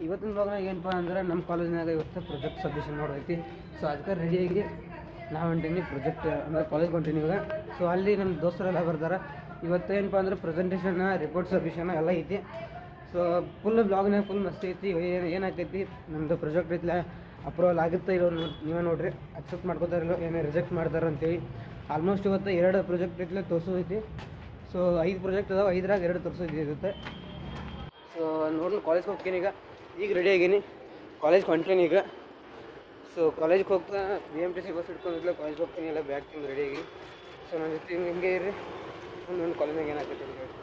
ಇವತ್ತಿನ ಬ್ಲಾಗ್ನಾಗ ಏನಪ್ಪ ಅಂದ್ರೆ ನಮ್ಮ ಕಾಲೇಜ್ನಾಗ ಇವತ್ತು ಪ್ರೊಜೆಕ್ಟ್ ಸಬ್ಮಿಷನ್ ಮಾಡೋದೈತಿ. ಸೊ ಅದಕ್ಕೆ ರೆಡಿಯಾಗಿ ನಾವು ಹೊಂಟೀನಿ ಪ್ರೊಜೆಕ್ಟ್ ಅಂದರೆ ಕಾಲೇಜ್ ಹೊಂಟೀನಿ ಇವಾಗ. ಸೊ ಅಲ್ಲಿ ನಮ್ಮ ದೋಸ್ತರೆಲ್ಲ ಬರ್ತಾರೆ. ಇವತ್ತು ಏನಪ್ಪ ಅಂದ್ರೆ ಪ್ರೆಸೆಂಟೇಷನ್, ರಿಪೋರ್ಟ್ ಸಬ್ಮಿಷನ್ ಎಲ್ಲ ಐತಿ. ಸೊ ಫುಲ್ ಬ್ಲಾಗ್ನಾಗ ಫುಲ್ ಮಸ್ತ್ ಐತಿ. ಏನಾಗ್ತೈತಿ ನಮ್ಮದು ಪ್ರೊಜೆಕ್ಟ್ ಐತಿಲ್ಲ ಅಪ್ರೂವಲ್ ಆಗುತ್ತೆ ಇರೋ ನೀವೇ ನೋಡಿರಿ, ಅಕ್ಸೆಪ್ಟ್ ಮಾಡ್ಕೋತಾರಿಲ್ಲೋ ಏನೇ ರಿಜೆಕ್ಟ್ ಮಾಡ್ತಾರೆ ಅಂತೇಳಿ. ಆಲ್ಮೋಸ್ಟ್ ಇವತ್ತು 2 ಪ್ರೊಜೆಕ್ಟ್ ಐತಿಲ್ಲ ತೋರಿಸೋದೈತಿ. ಸೊ 5 ಪ್ರೊಜೆಕ್ಟ್ ಅದಾವೆ, 5ರಾಗ 2 ತೋರಿಸೋದಿರುತ್ತೆ. ಸೊ ನೋಡೋಣ ಕಾಲೇಜ್ಗೆ ಹೋಗ್ತೀನಿ ಈಗ ರೆಡಿ ಆಗೀನಿ, ಕಾಲೇಜ್ಗೆ ಹೊಂಟೀನಿ ಈಗ. ಸೊ ಕಾಲೇಜ್ಗೆ ಹೋಗ್ತಾ BMTC ಬಸ್ ಇಟ್ಕೊಂಡಿಲ್ಲ, ಕಾಲೇಜ್ಗೆ ಹೋಗ್ತೀನಿ ಎಲ್ಲ ಬ್ಯಾಗ್ ತಿಂದು ರೆಡಿ ಆಗಿ. ಸೊ ನನ್ನ ಜೊತೆ ಹಿಂಗೆ ಇರ್ರಿ, ಒಂದು ಕಾಲೇಜ್ನಾಗ ಏನಾಗ್ತೈತೆ ಅಂತ ಹೇಳಿ.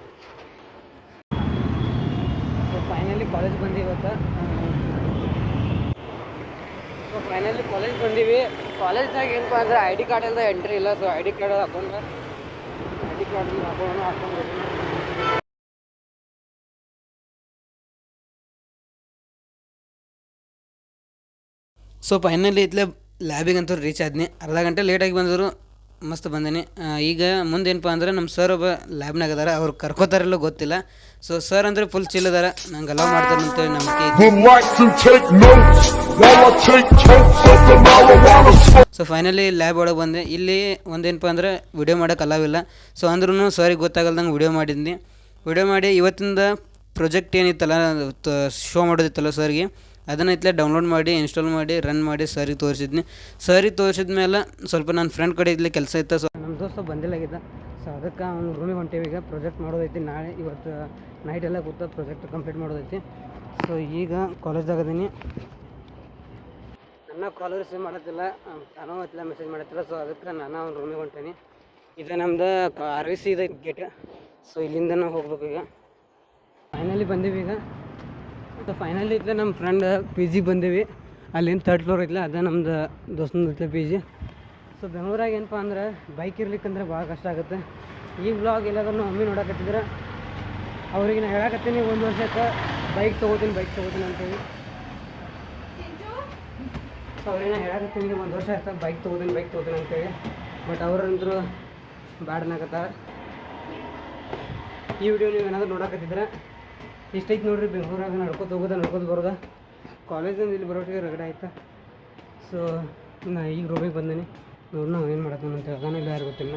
ಸೊ ಫೈನಲಿ ಕಾಲೇಜ್ ಬಂದು ಇವತ್ತು. ಸೊ ಫೈನಲಿ ಕಾಲೇಜ್ ಬಂದೀವಿ. ಕಾಲೇಜ್ನಾಗ ಏನಪ್ಪ ಅಂದ್ರೆ ID ಕಾರ್ಡ್ ಎಲ್ಲ ಎಂಟ್ರಿ ಇಲ್ಲ. ಸೊ ID ಕಾರ್ಡ್ ಹಾಕೊಂಡು ಸೊ ಫೈನಲಿ ಇತ್ಲೆ ಲ್ಯಾಬಿಗೆ ಅಂತೂ ರೀಚ್ ಆದ್ನಿ. ಅರ್ಧ ಗಂಟೆ ಲೇಟಾಗಿ ಬಂದರು, ಮಸ್ತ್ ಬಂದೇನಿ. ಈಗ ಮುಂದೇನಪ್ಪ ಅಂದ್ರೆ ನಮ್ಮ ಸರ್ ಒಬ್ಬ ಲ್ಯಾಬ್ನಾಗ ಅದಾರ, ಅವ್ರು ಕರ್ಕೋತಾರಲ್ಲೋ ಗೊತ್ತಿಲ್ಲ. ಸೊ ಸರ್ ಅಂದರೆ ಫುಲ್ ಚಿಲ್ ಅದಾರ, ನಂಗೆ ಅಲೋ ಮಾಡ್ತಾರೆ ಅಂತೇಳಿ ನಂಬಿಕೆ ಐತಿ. ಸೊ ಫೈನಲಿ ಲ್ಯಾಬ್ ಒಳಗೆ ಬಂದೆ. ಇಲ್ಲಿ ಒಂದೇನಪ್ಪ ಅಂದ್ರೆ ವಿಡಿಯೋ ಮಾಡೋಕೆ ಅಲಾವಿಲ್ಲ. ಸೊ ಅಂದ್ರೂ ಸರಿಗೆ ಗೊತ್ತಾಗಲ್ದಂಗೆ ವಿಡಿಯೋ ಮಾಡಿದ್ನಿ. ವಿಡಿಯೋ ಮಾಡಿ ಇವತ್ತಿಂದ ಪ್ರೊಜೆಕ್ಟ್ ಏನಿತ್ತಲ್ಲ ಶೋ ಮಾಡೋದಿತ್ತಲ್ಲ ಸರ್ಗೆ, ಅದನ್ನು ಇತ್ತಲೇ ಡೌನ್ಲೋಡ್ ಮಾಡಿ ಇನ್ಸ್ಟಾಲ್ ಮಾಡಿ ರನ್ ಮಾಡಿ ಸರಿಗೆ ತೋರಿಸಿದ್ನಿ. ಸರಿಗೆ ತೋರಿಸಿದ ಮೇಲೆ ಸ್ವಲ್ಪ ನನ್ನ ಫ್ರೆಂಡ್ ಕಡೆ ಇದ್ಲಿ ಕೆಲಸ ಇತ್ತು. ಸೊ ನಮ್ಮ ದೋಸ್ತ ಬಂದಿಲ್ಲಾಗಿದ್ದ. ಸೊ ಅದಕ್ಕೆ ಅವ್ನು ರೂಮಿಗೆ ಹೊಂಟೇವಿ. ಈಗ ಪ್ರೊಜೆಕ್ಟ್ ಮಾಡೋದೈತಿ, ನಾಳೆ ಇವತ್ತು ನೈಟ್ ಎಲ್ಲ ಕೂತ ಪ್ರೊಜೆಕ್ಟ್ ಕಂಪ್ಲೀಟ್ ಮಾಡೋದೈತಿ. ಸೊ ಈಗ ಕಾಲೇಜ್ದಾಗ ಅದೀನಿ. ನನ್ನ ಕಾಲೇಜ್ ರಿಸೀವ್ ಮಾಡತ್ತಿಲ್ಲ, ನಾನು ಇಲ್ಲ ಮೆಸೇಜ್ ಮಾಡತ್ತಿಲ್ಲ. ಸೊ ಅದಕ್ಕೆ ನಾನು ಅವ್ನು ರೂಮಿಗೆ ಹೊಂಟೇನಿ. ಇದು ನಮ್ದು RVC ಇದೆ ಗೇಟ್. ಸೊ ಇಲ್ಲಿಂದ ನಾವು ಹೋಗ್ಬೇಕು ಈಗ. ಫೈನಲಿ ಬಂದೀವಿ ಈಗ. ಮತ್ತು ಫೈನಲಿ ಇತ್ತಲೆ ನಮ್ಮ ಫ್ರೆಂಡ್ PG ಬಂದೀವಿ. ಅಲ್ಲಿಂದ 3rd ಫ್ಲೋರ್ ಐತ್ಲ, ಅದೇ ನಮ್ದು ದೋಸ್ತನ ಐತ್ಲೆ PG. ಸೊ ಬೆಂಗಳೂರಾಗ ಏನಪ್ಪ ಅಂದ್ರೆ ಬೈಕ್ ಇರ್ಲಿಕ್ಕಂದ್ರೆ ಭಾಳ ಕಷ್ಟ ಆಗುತ್ತೆ. ಈ ವ್ಲಾಗ್ ಎಲ್ಲಾದ್ರೂ ಮಮ್ಮಿ ನೋಡಕತ್ತಿದ್ರೆ ಅವ್ರಿಗೆ ನಾನು ಹೇಳಕತ್ತೀನಿ, 1 ವರ್ಷಕ್ಕೆ ಬೈಕ್ ತೊಗೋತೀನಿ ಅಂತೇಳಿ. ಸೊ ಅವ್ರಿಗೆ ನಾನು ಹೇಳಕತ್ತೀನಿ 1 ವರ್ಷ ಆಯ್ತು ಬೈಕ್ ತೊಗೋತೀನಿ ಅಂತೇಳಿ. ಬಟ್ ಅವ್ರಂತರೂ ಬ್ಯಾಡ್ನಾಗತ್ತಾರೆ. ಈ ವಿಡಿಯೋ ನೀವು ಏನಾದರೂ ನೋಡಕತ್ತಿದ್ರೆ ಇಷ್ಟೈತೆ ನೋಡಿರಿ, ಬೆಂಗಳೂರಾಗ ನಡ್ಕೋತ ಬರೋದು. ಕಾಲೇಜಿಂದ ಇಲ್ಲಿ ಬರೋಟಿಗೆ ರಗಡೆ ಆಯ್ತು. ಸೊ ನಾ ಈಗ ರೂಮಿಗೆ ಬಂದೀನಿ. ನೋಡು ನಾವು ಏನು ಮಾಡತ್ತೀನಿ ಅಂತ ಅದಾನ ಇಲ್ಲ ಯಾರು ಗೊತ್ತಿಲ್ಲ.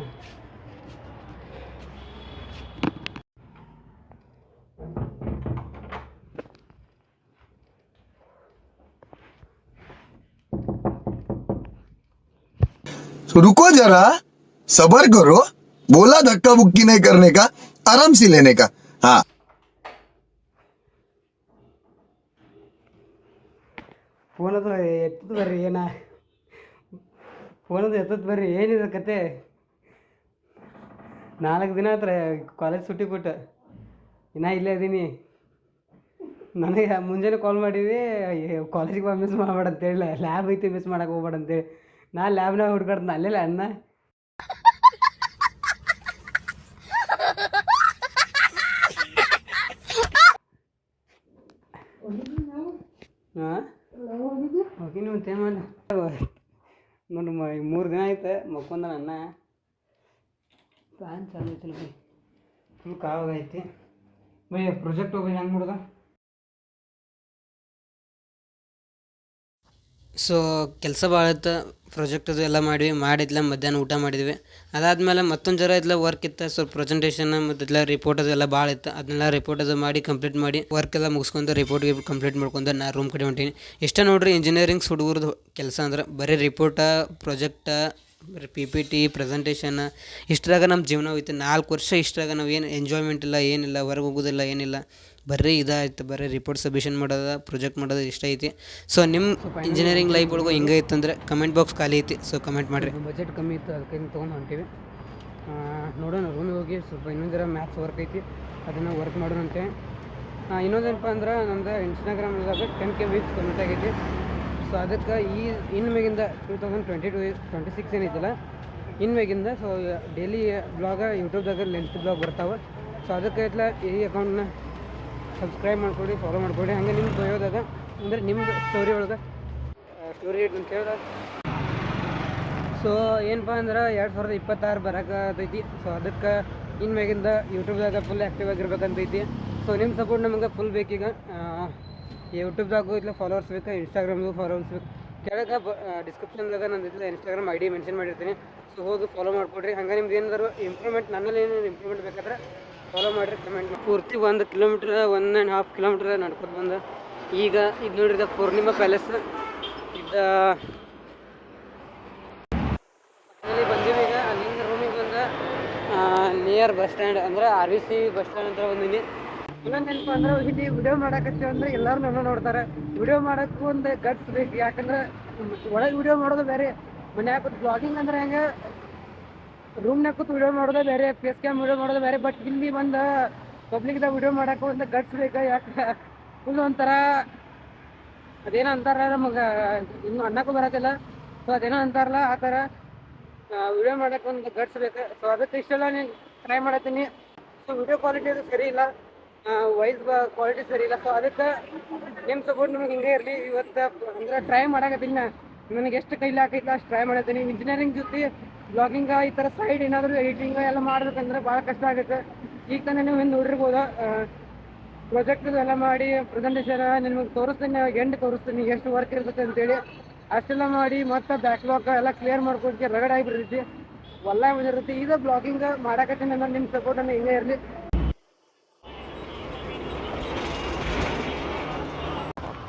रुको जरा, सबर करो, बोला धक्का बुक्की नहीं करने का, आराम से लेने का. हाँ ಫೋನ್ ಅದು ಎತ್ತದ ಬರ್ರಿ, ಬರ್ರಿ ಏನಿದೆ ಕತೆ. 4 ದಿನ ಆತ್ರ ಕಾಲೇಜ್ ಸುಟ್ಟಿ ಕೊಟ್ಟು ಇನ್ನೂ ಇಲ್ಲೇ ಇದ್ದೀನಿ. ನನಗೆ ಮುಂಜಾನೆ ಕಾಲ್ ಮಾಡಿದ್ವಿ, ಕಾಲೇಜಿಗೆ ಮಿಸ್ ಮಾಡಬೇಡ ಅಂತೇಳಿ, ಲ್ಯಾಬ್ ಐತಿ ಮಿಸ್ ಮಾಡೋಕೆ ಹೋಗ್ಬೇಡ ಅಂತೇಳಿ. ನಾ ಲ್ಯಾಬ್ನಾಗ ಹುಡ್ಕಾಡ್ತೀನಿ, ಅಲ್ಲೆಲ್ಲ ಅನ್ನ ಹಾಂ ಹೋಗಿ ನೀವು ತೇ ಮಾಡಿ ನೋಡಿ. 3 ದಿನ ಆಯ್ತು ಮಕ್ಕೊಂದ ನನ್ನ ಪ್ಲಾನ್ ಚಾಲು ಐತಿಲ್ಲ ಬೈ, ಫುಲ್ ಕಾವಾಗೈತಿ ಬೈ. ಪ್ರೊಜೆಕ್ಟ್ ಹೋಗಿ ಹೆಂಗೆ ಮಾಡೋದ? ಸೊ ಕೆಲಸ ಭಾಳ ಇತ್ತು, ಪ್ರೊಜೆಕ್ಟ್ ಅದು ಎಲ್ಲ ಮಾಡಿದ್ಲ ಮಧ್ಯಾಹ್ನ ಊಟ ಮಾಡಿದ್ವಿ. ಅದಾದಮೇಲೆ ಮತ್ತೊಂದು ಜರ ಇದ್ಲ ವರ್ಕ್ ಇತ್ತು, ಸ್ವಲ್ಪ ಪ್ರೆಸೆಂಟೇಷನ್ ಮತ್ತು ರಿಪೋರ್ಟ್ ಅದು ಎಲ್ಲ ಭಾಳ ಇತ್ತು. ಅದನ್ನೆಲ್ಲ ರಿಪೋರ್ಟ್ ಅದು ಮಾಡಿ ಕಂಪ್ಲೀಟ್ ಮಾಡಿ ವರ್ಕ್ ಎಲ್ಲ ಮುಗಿಸ್ಕೊಂಡು ರಿಪೋರ್ಟ್ ಕಂಪ್ಲೀಟ್ ಮಾಡ್ಕೊಂಡು ನಾ ರೂಮ್ ಕಡೆ ಹೊಂಟೀನಿ. ಇಷ್ಟ ನೋಡ್ರಿ ಇಂಜಿನಿಯರಿಂಗ್ಸ್ ಹುಡುಗರದು ಕೆಲಸ ಅಂದ್ರೆ ಬರೀ ರಿಪೋರ್ಟ, ಪ್ರೊಜೆಕ್ಟ, PPT, ಪ್ರೆಸೆಂಟೇಷನ್, ಇಷ್ಟರಾಗ ನಮ್ಮ ಜೀವನ ಹೋಯ್ತು. 4 ವರ್ಷ ಇಷ್ಟರಾಗ ನಾವು ಏನು ಎಂಜಾಯ್ಮೆಂಟ್ ಇಲ್ಲ, ಏನಿಲ್ಲ, ಹೊರಗೆ ಹೋಗೋದಿಲ್ಲ, ಏನಿಲ್ಲ, ಬರೀ ಇದಾಯ್ತು. ಬರೀ ರಿಪೋರ್ಟ್ ಸಬ್ಮಿಷನ್ ಮಾಡೋದು, ಪ್ರೊಜೆಕ್ಟ್ ಮಾಡೋದು ಇಷ್ಟ ಐತಿ. ಸೊ ನಿಮ್ಮ ಇಂಜಿನಿಯರಿಂಗ್ ಲೈಫ್ ಒಳಗೂ ಹಿಂಗೆ ಇತ್ತಂದ್ರೆ ಕಮೆಂಟ್ ಬಾಕ್ಸ್ ಖಾಲಿ ಐತಿ. ಸೊ ಕಮೆಂಟ್ ಮಾಡಿರಿ. ಬಜೆಟ್ ಕಮ್ಮಿ ಇತ್ತು, ಅದಕ್ಕೆ ತೊಗೊಂಡು ಹೊಂಟೀವಿ. ನೋಡೋಣ ರೂಮಿಗೆ ಹೋಗಿ ಸ್ವಲ್ಪ ಇನ್ನೊಂದು ಜರ ಮ್ಯಾಥ್ಸ್ ವರ್ಕ್ ಐತಿ, ಅದನ್ನು ವರ್ಕ್ ಮಾಡೋಣಂತೆ. ಇನ್ನೊಂದೇನಪ್ಪ ಅಂದ್ರೆ ನಮ್ಮದು ಇನ್ಸ್ಟಾಗ್ರಾಮ್ದಾಗ 10K ವ್ಯೂಸ್ ಕಮೆಂಟ್ ಆಗೈತಿ. ಸೊ ಅದಕ್ಕೆ ಇನ್ನು ಮೇಗಿಂದ 2022-26 ಏನೈತಲ್ಲ ಇನ್ಮೇಗಿಂದ ಸೊ ಡೈಲಿ ಬ್ಲಾಗ ಯೂಟ್ಯೂಬ್ದಾಗ ಲೆಂತ್ ಬ್ಲಾಗ್ ಬರ್ತಾವೆ. ಸೊ ಅದಕ್ಕೆ ಐತ್ಲ ಈ ಅಕೌಂಟ್ನ ಸಬ್ಸ್ಕ್ರೈಬ್ ಮಾಡ್ಕೊಳ್ಳಿ, ಫಾಲೋ ಮಾಡ್ಕೊಳ್ಳಿ. ಹಾಗೆ ನಿಮ್ಮ ಬಯೋದಾಗ ಅಂದರೆ ನಿಮ್ಮದು ಸ್ಟೋರಿ ಒಳಗೆ ಸ್ಟೋರಿ ಅಂತ ಹೇಳಿದಾಗ ಸೊ ಏನಪ್ಪ ಅಂದ್ರೆ 2026 ಬರೋಕತ್ತೈತಿ. ಸೊ ಅದಕ್ಕೆ ಇನ್ಮ್ಯಾಗಿಂದ ಯೂಟ್ಯೂಬ್ದಾಗ ಫುಲ್ ಆ್ಯಕ್ಟಿವ್ ಆಗಿರ್ಬೇಕಂತೈತಿ. ಸೊ ನಿಮ್ಮ ಸಪೋರ್ಟ್ ನಮಗೆ ಫುಲ್ ಬೇಕೀಗ. ಯೂಟ್ಯೂಬ್ದಾಗೂ ಇಲ್ಲ ಫಾಲೋವರ್ಸ್ ಬೇಕು, ಇನ್ಸ್ಟಾಗ್ರಾಮ್ದು ಫಾಲೋವರ್ಸ್ ಬೇಕು. ಕೆಳಗೆ ಡಿಸ್ಕ್ರಿಪ್ಷನ್ದಾಗ ನಂದು ಇನ್ಸ್ಟಾಗ್ರಾಮ್ ಐ ಡಿ ಮೆನ್ಷನ್ ಮಾಡಿರ್ತೀನಿ. ಸೊ ಹೋಗಿ ಫಾಲೋ ಮಾಡಿಕೊಡ್ರಿ. ಹಂಗೆ ನಿಮ್ದು ಏನಾದರೂ ಇಂಪ್ರೂವ್ಮೆಂಟ್, ನನ್ನಲ್ಲಿ ಏನೇನು ಇಂಪ್ರೂವ್ಮೆಂಟ್ ಬೇಕಾದ್ರೆ ಫಾಲೋ ಮಾಡಿರಿ, ಕಮೆಂಟ್ ಮಾಡಿ. ಪೂರ್ತಿ 1 ಕಿಲೋಮೀಟ್ರ್ 1.5 ಕಿಲೋಮೀಟ್ರ್ ನಡ್ಕೊತ ಬಂದ. ಈಗ ಇದು ನೋಡ್ರಿ ಪೂರ್ಣಿಮಾ ಪ್ಯಾಲೇಸ್ ಅಲ್ಲಿ ಬಂದೀವಿ. ಈಗ ಅಲ್ಲಿಂದ ರೂಮಿಗೆ ಬಂದ ನಿಯರ್ ಬಸ್ ಸ್ಟ್ಯಾಂಡ್ ಅಂದ್ರೆ RVC ಬಸ್ ಸ್ಟ್ಯಾಂಡ್ ಅಂತ ಬಂದೀನಿ. ಇನ್ನೊಂದು ಏನಪ್ಪ ಅಂದ್ರೆ ಇಲ್ಲಿ ವಿಡಿಯೋ ಮಾಡಕತ್ತೀವಿ ಅಂದ್ರೆ ಎಲ್ಲರೂ ನನ್ನ ನೋಡ್ತಾರೆ. ವಿಡಿಯೋ ಮಾಡೋಕ್ಕೂ ಒಂದು ಗಟ್ಸ್ ಬೇಕು, ಯಾಕಂದ್ರೆ ಒಳಗೆ ವಿಡಿಯೋ ಮಾಡೋದು ಬೇರೆ, ಮನ್ಯಾಗ ಕೂತು ಬ್ಲಾಗಿಂಗ್ ಅಂದ್ರೆ ಹೆಂಗೆ ರೂಮ್ನಾಗ ಕೂತು ವಿಡಿಯೋ ಮಾಡೋದು ಬೇರೆ, ಫೇಸ್ ಕ್ಯಾಮ್ ವಿಡಿಯೋ ಮಾಡೋದು ಬೇರೆ. ಬಟ್ ಇಲ್ಲಿ ಬಂದು ಪಬ್ಲಿಕ್ದಾಗ ವಿಡಿಯೋ ಮಾಡೋಕ್ಕೂ ಒಂದು ಗಟ್ಸ್ ಬೇಕು. ಯಾಕೆ ಫುಲ್ ಒಂಥರ ಅದೇನೋ ಅಂತಾರ, ನಮಗೆ ಇನ್ನೂ ಅನ್ನಕ್ಕೂ ಬರೋದಿಲ್ಲ. ಸೊ ಅದೇನೋ ಅಂತಾರಲ್ಲ ಆ ಥರ ವಿಡಿಯೋ ಮಾಡೋಕ್ಕೆ ಒಂದು ಗಟ್ಸ್ ಬೇಕು. ಸೊ ಅದಕ್ಕೆ ಇಷ್ಟೆಲ್ಲ ನಾನು ಟ್ರೈ ಮಾಡತ್ತೀನಿ. ಸೊ ವಿಡಿಯೋ ಕ್ವಾಲಿಟಿ ಅದು ಸರಿ ಇಲ್ಲ, ವಾಯ್ಸ್ ಕ್ವಾಲಿಟಿ ಸರಿ ಇಲ್ಲ. ಸೊ ಅದಕ್ಕೆ ನಿಮ್ಮ ಸಪೋರ್ಟ್ ನಿಮಗೆ ಹಿಂಗೆ ಇರಲಿ. ಇವತ್ತು ಅಂದ್ರೆ ಟ್ರೈ ಮಾಡಕತ್ತೀನಿ, ನನಗೆ ಎಷ್ಟು ಕೈಲಿ ಹಾಕೈತೆ ಅಷ್ಟು ಟ್ರೈ ಮಾಡತ್ತೀನಿ. ಇಂಜಿನಿಯರಿಂಗ್ ಜೊತೆ ಬ್ಲಾಗಿಂಗ ಈ ಥರ ಸೈಡ್ ಏನಾದರೂ ಎಡಿಟಿಂಗ್ ಎಲ್ಲ ಮಾಡ್ಬೇಕಂದ್ರೆ ಭಾಳ ಕಷ್ಟ ಆಗುತ್ತೆ. ಈಗ ತಾನೇ ನೀವು ಏನು ನೋಡಿರ್ಬೋದು, ಪ್ರಾಜೆಕ್ಟ್ ಎಲ್ಲ ಮಾಡಿ ಪ್ರೆಸೆಂಟೇಷನ್ ನಿಮಗೆ ತೋರಿಸ್ತೀನಿ, ಎಂಡ್ ತೋರಿಸ್ತೀನಿ ಎಷ್ಟು ವರ್ಕ್ ಇರ್ತೈತೆ ಅಂತೇಳಿ. ಅಷ್ಟೆಲ್ಲ ಮಾಡಿ ಮತ್ತು ಬ್ಯಾಕ್ಲಾಗ್ ಎಲ್ಲ ಕ್ಲಿಯರ್ ಮಾಡ್ಕೊಳಕ್ಕೆ ರಗಡ್ ಆಗಿಬಿಡ್ತೈತಿ, ಒಳ್ಳೆ ಬಂದಿರುತ್ತೆ. ಈಗ ಬ್ಲಾಗಿಂಗ್ ಮಾಡಕತ್ತೀನಿ ಅಂದ್ರೆ ನಿಮ್ಮ ಸಪೋರ್ಟನ್ನು ಹಿಂಗೆ ಇರಲಿ.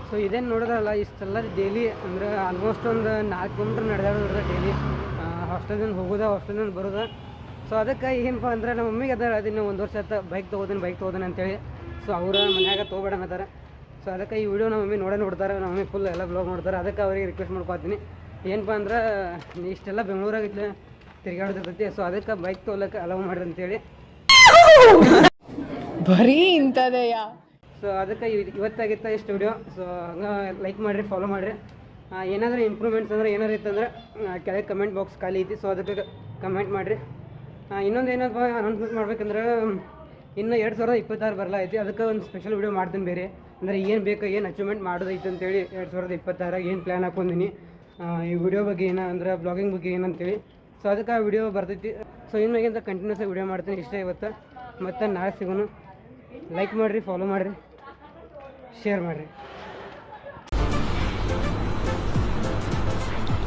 ಸೊ ಇದೇನು ನೋಡೋದಲ್ಲ, ಇಷ್ಟೆಲ್ಲ ಡೈಲಿ ಅಂದರೆ ಆಲ್ಮೋಸ್ಟ್ ಒಂದು 4 ಕಿಲೋಮೀಟ್ರ್ ನಡೆದಾಡೋದ್ರೆ ಡೈಲಿ ಹಾಸ್ಟೆಲಿಂದ ಹೋಗೋದು, ಹಾಸ್ಟೆಲಿಂದ ಬರೋದು. ಸೊ ಅದಕ್ಕೆ ಏನಪ್ಪ ಅಂದ್ರೆ ನಮ್ಮ ಮಮ್ಮಿಗೆ ಅದ ಹೇಳ್ತೀನಿ, 1 ವರ್ಷ ಆಯ್ತು ಬೈಕ್ ತೊಗೋತೀನಿ ಅಂತೇಳಿ. ಸೊ ಅವ್ರ ಮನ್ಯಾಗ ತೊಗೊಬೇಡ ಅಂತಾರೆ. ಸೊ ಅದಕ್ಕೆ ಈ ವಿಡಿಯೋ ನಮ್ಮ ಮಮ್ಮಿ ನೋಡ್ತಾರೆ, ನಮ್ಮ ಮಮ್ಮಿ ಫುಲ್ ಎಲ್ಲ ಬ್ಲಾಗ್ ನೋಡ್ತಾರೆ. ಅದಕ್ಕೆ ಅವ್ರಿಗೆ ರಿಕ್ವೆಸ್ಟ್ ಮಾಡ್ಕೊತೀನಿ, ಏನಪ್ಪ ಅಂದ್ರೆ ಇಷ್ಟೆಲ್ಲ ಬೆಂಗಳೂರಾಗಿತ್ತು ತಿರುಗಾಡೋದಿರ್ತೈತಿ. ಸೊ ಅದಕ್ಕೆ ಬೈಕ್ ತೊಗೊಳಕ್ಕೆ ಅಲೌ ಮಾಡ್ರಿ ಅಂತೇಳಿ. ಬರೀ ಇಂಥದೆಯಾ. ಸೊ ಅದಕ್ಕೆ ಇವತ್ತಾಗಿತ್ತು ಇಷ್ಟು ವಿಡಿಯೋ. ಸೊ ಹಂಗೆ ಲೈಕ್ ಮಾಡಿರಿ, ಫಾಲೋ ಮಾಡಿರಿ. ಏನಾದರೂ ಇಂಪ್ರೂವ್ಮೆಂಟ್ಸ್ ಅಂದ್ರೆ ಏನಾರು ಇತ್ತಂದ್ರೆ ಕೆಳಗೆ ಕಮೆಂಟ್ ಬಾಕ್ಸ್ ಖಾಲಿ ಐತಿ. ಸೊ ಅದಕ್ಕೆ ಕಮೆಂಟ್ ಮಾಡಿರಿ. ಇನ್ನೊಂದು ಏನಪ್ಪ ಅನೌನ್ಸ್ಮೆಂಟ್ ಮಾಡ್ಬೇಕಂದ್ರೆ, ಇನ್ನು 2026 ಬರಲ್ಲ ಐತಿ. ಅದಕ್ಕೆ ಒಂದು ಸ್ಪೆಷಲ್ ವಿಡಿಯೋ ಮಾಡ್ತೀನಿ ಬೇರೆ, ಅಂದರೆ ಏನು ಬೇಕು, ಏನು ಅಚೀವ್ಮೆಂಟ್ ಮಾಡೋದೈತೆ ಅಂತೇಳಿ 2026 ಏನು ಪ್ಲ್ಯಾನ್ ಹಾಕ್ಕೊಂಡಿನಿ. ಈ ವಿಡಿಯೋ ಬಗ್ಗೆ ಅಂದ್ರೆ ಬ್ಲಾಗಿಂಗ್ ಬಗ್ಗೆ ಏನಂತೇಳಿ. ಸೊ ಅದಕ್ಕೆ ಆ ವಿಡಿಯೋ ಬರ್ತೈತಿ. ಸೊ ಇನ್ಮೇಗಿಂತ ಕಂಟಿನ್ಯೂಸ್ ಆಗಿ ವಿಡಿಯೋ ಮಾಡ್ತೀನಿ. ಇಷ್ಟೇ ಇವತ್ತು, ಮತ್ತು ನಾಳೆ ಸಿಗೋನು. ಲೈಕ್ ಮಾಡಿರಿ, ಫಾಲೋ ಮಾಡಿರಿ, ಶೇರ್ ಮಾಡಿರಿ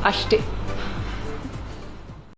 ಅಷ್ಟೇ.